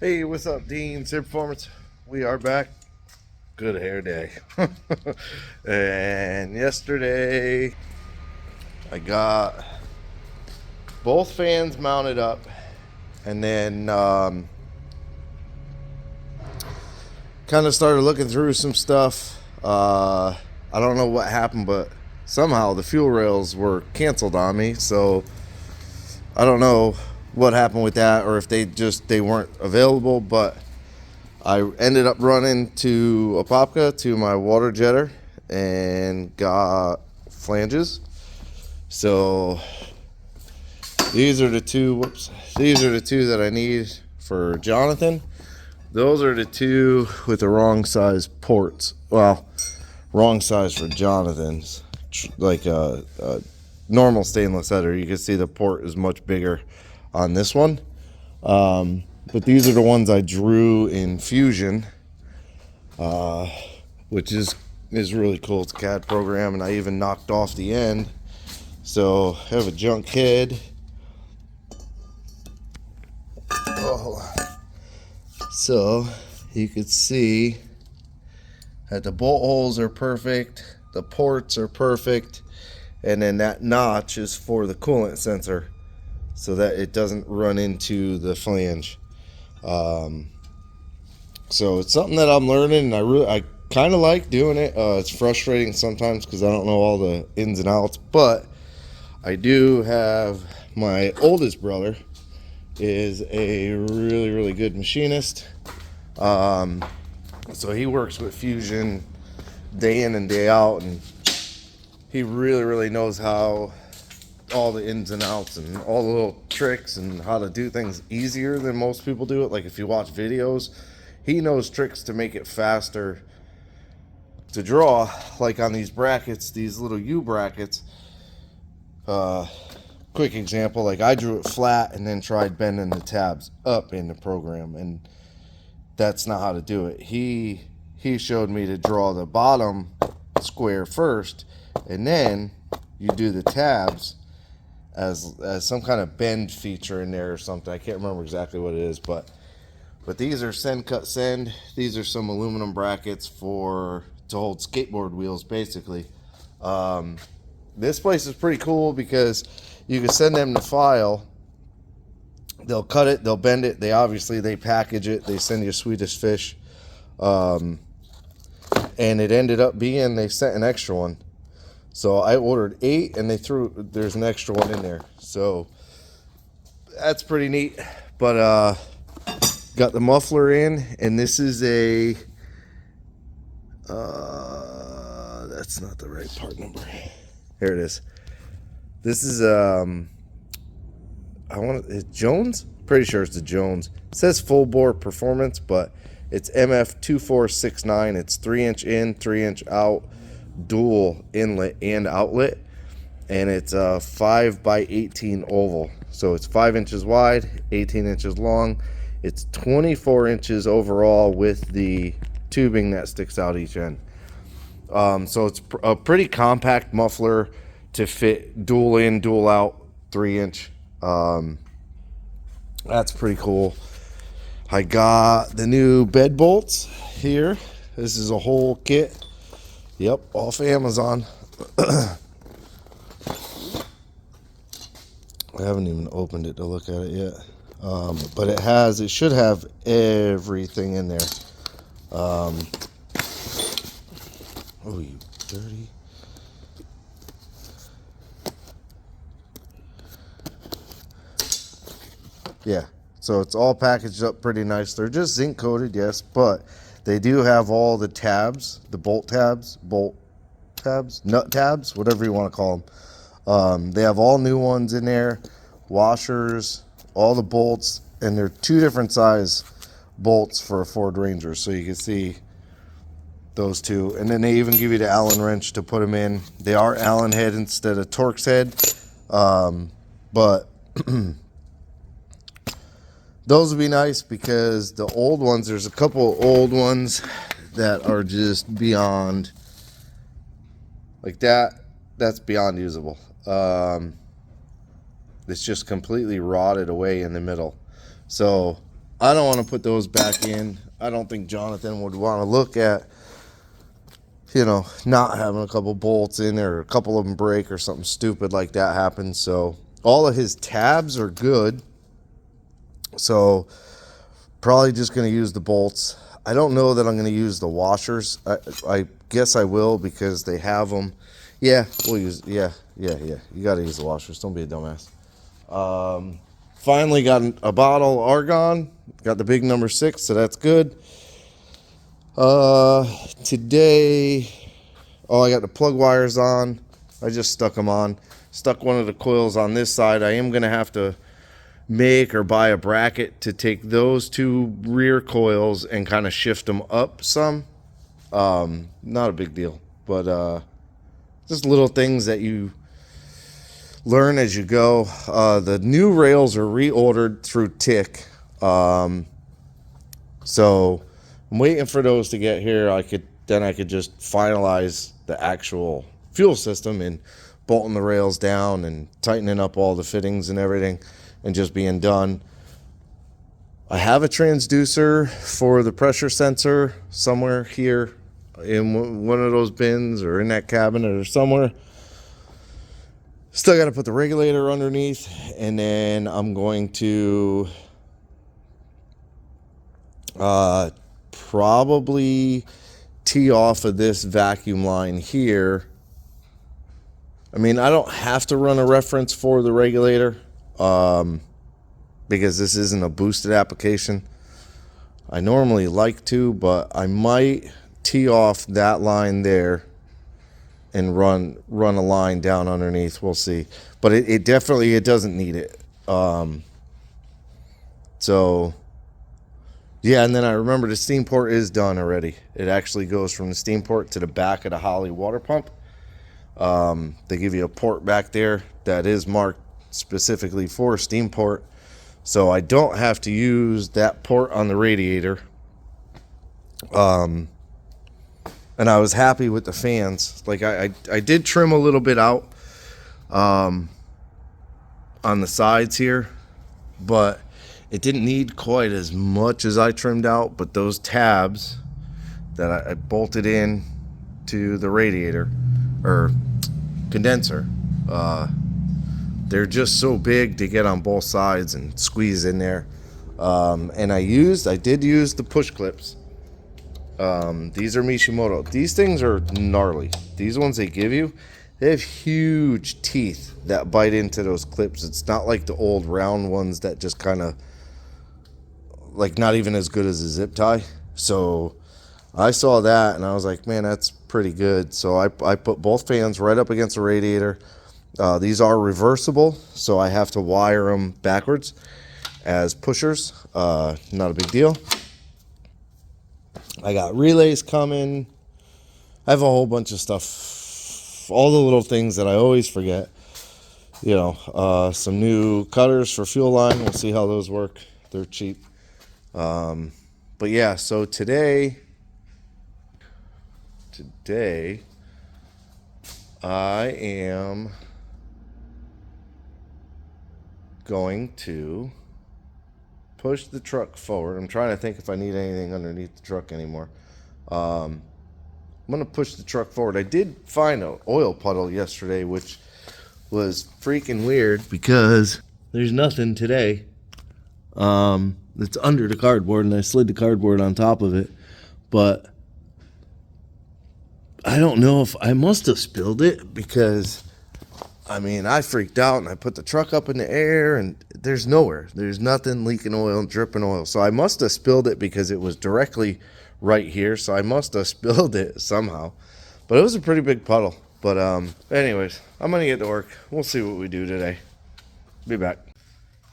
Hey, what's up, Dean? Sid Performance. We are back. Good hair day. And yesterday, I got both fans mounted up, and then kind of started looking through some stuff. I don't know what happened, but somehow the fuel rails were canceled on me. So I don't know what happened with that, or if they weren't available, but I ended up running to Apopka to my water jetter and got flanges. So these are the two. These are the two that I need for Jonathan. Those are the two with the wrong size ports. Well, wrong size for Jonathan's. Like a normal stainless header, you can see the port is much bigger on this one. But these are the ones I drew in Fusion, which is really cool. It's a CAD program, and I even knocked off the end. So I have a junk head. Oh, hold on. So you could see that the bolt holes are perfect, the ports are perfect, and then that notch is for the coolant sensor so that it doesn't run into the flange. So it's something that I'm learning, and I kind of like doing it. It's frustrating sometimes because I don't know all the ins and outs, but I do have my oldest brother is a really good machinist. So he works with Fusion day in and day out, and he really knows how all the ins and outs and all the little tricks and how to do things easier than most people do it. Like if you watch videos, he knows tricks to make it faster to draw, like on these brackets, these little U brackets. Quick example, like I drew it flat and then tried bending the tabs up in the program, and that's not how to do it. He showed me to draw the bottom square first, and then you do the tabs as some kind of bend feature in there or something. I can't remember exactly what it is, but these are send cut send. These are some aluminum brackets to hold skateboard wheels, basically. This place is pretty cool because you can send them the file. They'll cut it, they'll bend it. They package it. They send you Swedish fish, and it ended up being they sent an extra one. So I ordered 8, and there's an extra one in there. So that's pretty neat. But got the muffler in, and this is that's not the right part number. Here it is. This is it's Jones? Pretty sure it's the Jones. It says full bore performance, but it's MF2469. It's 3-inch in, 3-inch out, dual inlet and outlet, and it's a 5x18 oval. So it's 5 inches wide, 18 inches long. It's 24 inches overall with the tubing that sticks out each end. So it's a pretty compact muffler to fit dual in, dual out, 3-inch. That's pretty cool. I got the new bed bolts here. This is a whole kit. Yep, off Amazon. I haven't even opened it to look at it yet. But it should have everything in there. Oh, you dirty. Yeah, so it's all packaged up pretty nice. They're just zinc coated, yes, but they do have all the tabs, the bolt tabs, nut tabs, whatever you want to call them. They have all new ones in there, washers, all the bolts, and they're 2 different size bolts for a Ford Ranger, so you can see those 2. And then they even give you the Allen wrench to put them in. They are Allen head instead of Torx head, but those would be nice because the old ones, there's a couple old ones that are just beyond, like that's beyond usable. It's just completely rotted away in the middle. So I don't want to put those back in. I don't think Jonathan would want to look at, not having a couple bolts in there, or a couple of them break or something stupid like that happens. So all of his tabs are good. So probably just going to use the bolts. I don't know that I'm going to use the washers. I guess I will because they have them. Yeah, we'll use. Yeah. You got to use the washers. Don't be a dumbass. Finally got a bottle argon. Got the big number 6, so that's good. Today, I got the plug wires on. I just stuck them on. Stuck one of the coils on this side. I am going to have to make or buy a bracket to take those 2 rear coils and kind of shift them up some. Not a big deal, but just little things that you learn as you go. The new rails are reordered through TIC. So I'm waiting for those to get here. I could just finalize the actual fuel system and bolting the rails down and tightening up all the fittings and everything and just being done. I have a transducer for the pressure sensor somewhere here in one of those bins or in that cabinet or somewhere. Still got to put the regulator underneath, and then I'm going to probably tee off of this vacuum line here. I mean, I don't have to run a reference for the regulator because this isn't a boosted application. I normally like to, but I might tee off that line there and run a line down underneath. We'll see. But it definitely doesn't need it. So yeah, and then I remember the steam port is done already. It actually goes from the steam port to the back of the Holley water pump. They give you a port back there that is marked specifically for steam port. So I don't have to use that port on the radiator. And I was happy with the fans. Like I did trim a little bit out on the sides here, but it didn't need quite as much as I trimmed out. But those tabs that I bolted in to the radiator or condenser, they're just so big to get on both sides and squeeze in there. And I did use the push clips. These are Mishimoto. These things are gnarly. These ones they give you, they have huge teeth that bite into those clips. It's not like the old round ones that just kind of, like, not even as good as a zip tie. So I saw that and I was like, man, that's pretty good. So I put both fans right up against the radiator. These are reversible, so I have to wire them backwards as pushers. Not a big deal. I got relays coming. I have a whole bunch of stuff. All the little things that I always forget. Some new cutters for fuel line. We'll see how those work. They're cheap. But yeah, so today I am going to push the truck forward. I'm trying to think if I need anything underneath the truck anymore. I'm going to push the truck forward. I did find an oil puddle yesterday, which was freaking weird because there's nothing today. It's under the cardboard, and I slid the cardboard on top of it. But I don't know if I must have spilled it because, I freaked out and I put the truck up in the air and there's nowhere. There's nothing leaking oil and dripping oil. So I must have spilled it because it was directly right here. So I must have spilled it somehow. But it was a pretty big puddle. But anyways, I'm going to get to work. We'll see what we do today. Be back.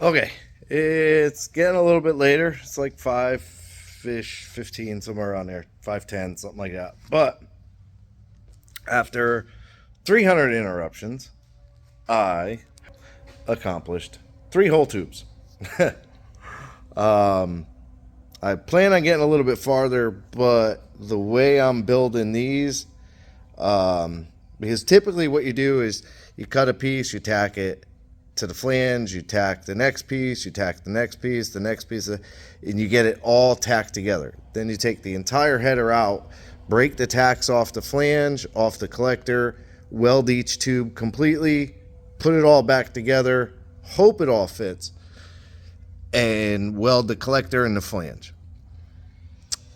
Okay. It's getting a little bit later. It's like 5-ish, 15, somewhere around there. 5:10, something like that. But after 300 interruptions, I accomplished 3 whole tubes. I plan on getting a little bit farther, but the way I'm building these, because typically what you do is you cut a piece, you tack it to the flange, you tack the next piece, you tack the next piece, the next piece, and you get it all tacked together. Then you take the entire header out, break the tacks off the flange, off the collector, weld each tube completely, put it all back together, hope it all fits, and weld the collector and the flange.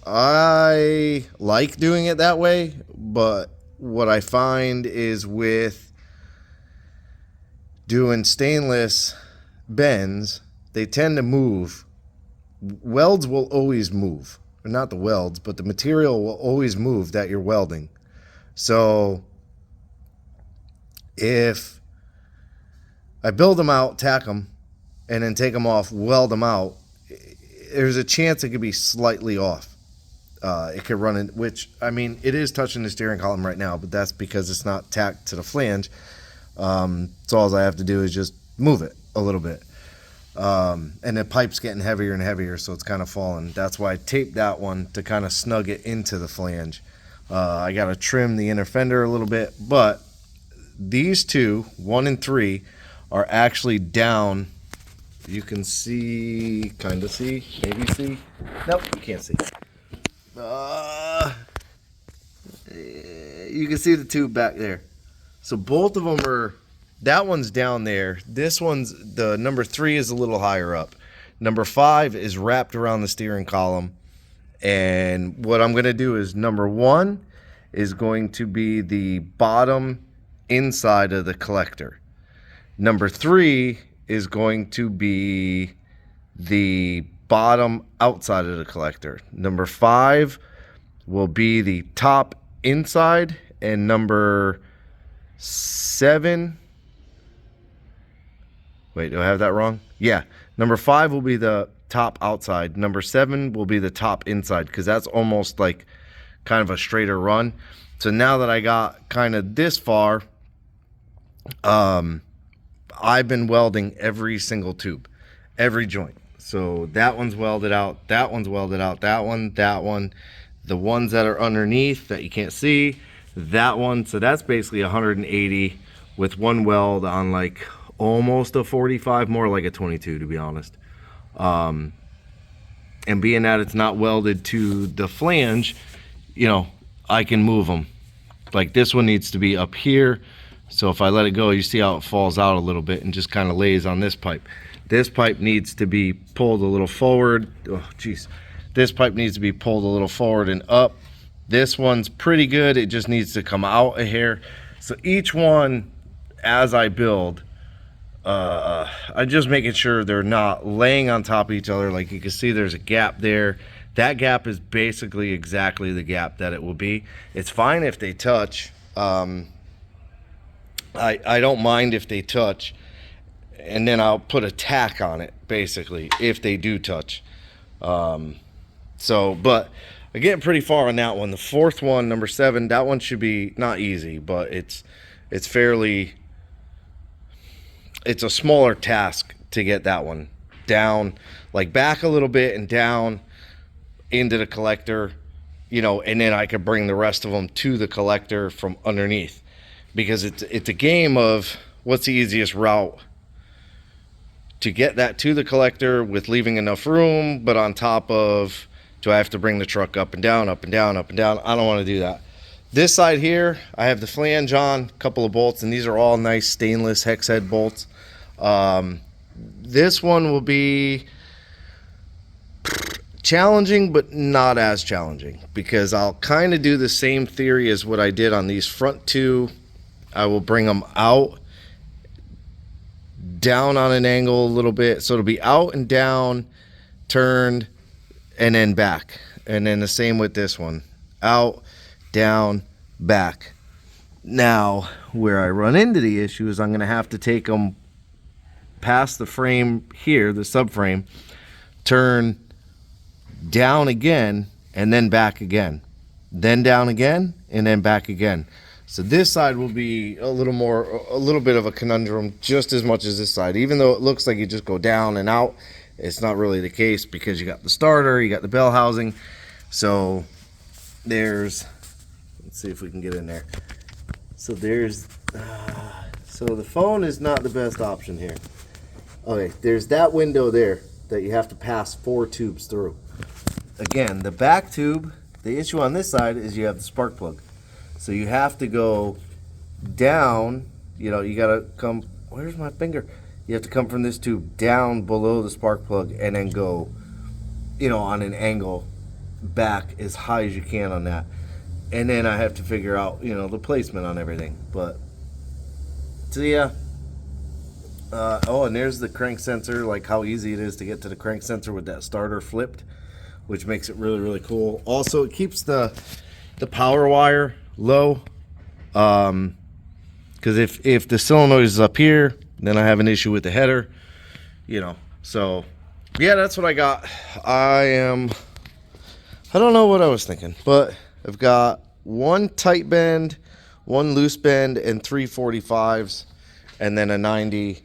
I like doing it that way, but what I find is with doing stainless bends, they tend to move. Welds will always move. Or not the welds, but the material will always move that you're welding. So if I build them out, tack them, and then take them off, weld them out, there's a chance it could be slightly off. It could run in, which, I mean, it is touching the steering column right now, but that's because it's not tacked to the flange. So all I have to do is just move it a little bit. And the pipe's getting heavier and heavier, so it's kind of falling. That's why I taped that one to kind of snug it into the flange. I got to trim the inner fender a little bit, but these two, 1 and 3, are actually down. You can see, kind of see, maybe see. Nope, you can't see. You can see the tube back there. So both of them are, that one's down there. This one's, the number 3 is a little higher up. Number 5 is wrapped around the steering column. And what I'm going to do is number 1 is going to be the bottom inside of the collector. Number 3 is going to be the bottom outside of the collector. Number 5 will be the top inside, and number 7, wait, do I have that wrong? Yeah, number 5 will be the top outside. Number 7 will be the top inside, because that's almost like kind of a straighter run. So now that I got kind of this far, I've been welding every single tube, every joint. So that one's welded out, that one's welded out, that one, the ones that are underneath that you can't see, that one. So that's basically 180 with one weld on like almost a 45, more like a 22 to be honest. And being that it's not welded to the flange, you know, I can move them. Like this one needs to be up here. So if I let it go, you see how it falls out a little bit and just kind of lays on this pipe. This pipe needs to be pulled a little forward. Oh, geez. This pipe needs to be pulled a little forward and up. This one's pretty good. It just needs to come out a hair. So each one, as I build, I'm just making sure they're not laying on top of each other. Like you can see, there's a gap there. That gap is basically exactly the gap that it will be. It's fine if they touch. I don't mind if they touch, and then I'll put a tack on it basically if they do touch. But I'm getting pretty far on that one. The 4th one, number 7, that one should be not easy, but it's fairly, it's a smaller task to get that one down, like back a little bit and down into the collector, you know, and then I could bring the rest of them to the collector from underneath, because it's a game of what's the easiest route to get that to the collector with leaving enough room, but on top of, do I have to bring the truck up and down, up and down, up and down? I don't want to do that. This side here, I have the flange on, a couple of bolts, and these are all nice stainless hex head bolts. This one will be challenging, but not as challenging, because I'll kind of do the same theory as what I did on these front 2. I will bring them out, down on an angle a little bit, so it'll be out and down, turned, and then back. And then the same with this one, out, down, back. Now where I run into the issue is I'm going to have to take them past the frame here, the subframe, turn down again, and then back again, then down again, and then back again. So this side will be a little bit of a conundrum, just as much as this side. Even though it looks like you just go down and out, it's not really the case, because you got the starter, you got the bell housing. So let's see if we can get in there. So there's So the phone is not the best option here. Okay, there's that window there that you have to pass 4 tubes through. Again, the back tube, the issue on this side is you have the spark plug. So you have to go down, you know, you gotta come, where's my finger? You have to come from this tube down below the spark plug and then go, you know, on an angle back as high as you can on that. And then I have to figure out, you know, the placement on everything. But, so yeah. Oh, and there's the crank sensor, like how easy it is to get to the crank sensor with that starter flipped, which makes it really, really cool. Also, it keeps the power wire low. Because if the solenoid is up here, then I have an issue with the header, you know. So, yeah, that's what I got. I don't know what I was thinking, but I've got 1 tight bend, 1 loose bend, and 3 45s, and then a 90.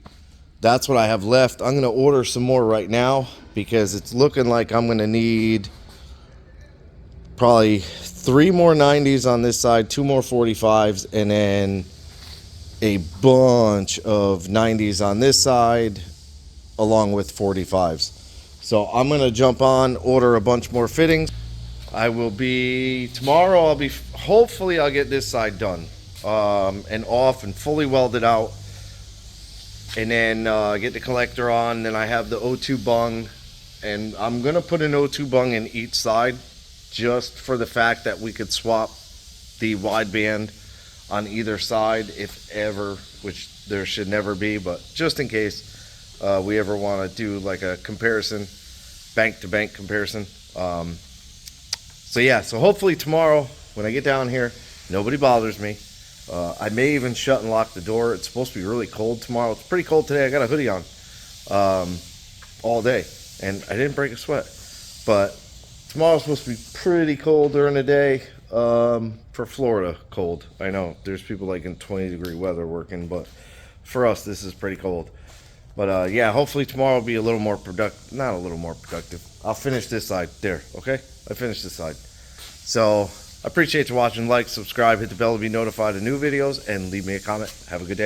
That's what I have left. I'm going to order some more right now because it's looking like I'm going to need probably 3 more 90s on this side, 2 more 45s, and then a bunch of 90s on this side along with 45s. So I'm going to jump on, order a bunch more fittings. I will be, tomorrow hopefully I'll get this side done and off and fully welded out. And then get the collector on. Then I have the O2 bung. And I'm going to put an O2 bung in each side just for the fact that we could swap the wideband on either side if ever, which there should never be, but just in case we ever want to do like a comparison, bank to bank comparison. So yeah, so hopefully tomorrow when I get down here, nobody bothers me. I may even shut and lock the door. It's supposed to be really cold tomorrow. It's pretty cold today. I got a hoodie on all day, and I didn't break a sweat. But tomorrow's supposed to be pretty cold during the day. For Florida, cold. I know there's people like in 20-degree weather working, but for us, this is pretty cold. But yeah, hopefully tomorrow will be a little more productive. Not a little more productive. I'll finish this side there. Okay, I finished this side. So I appreciate you watching. Like, subscribe, hit the bell to be notified of new videos, and leave me a comment. Have a good day.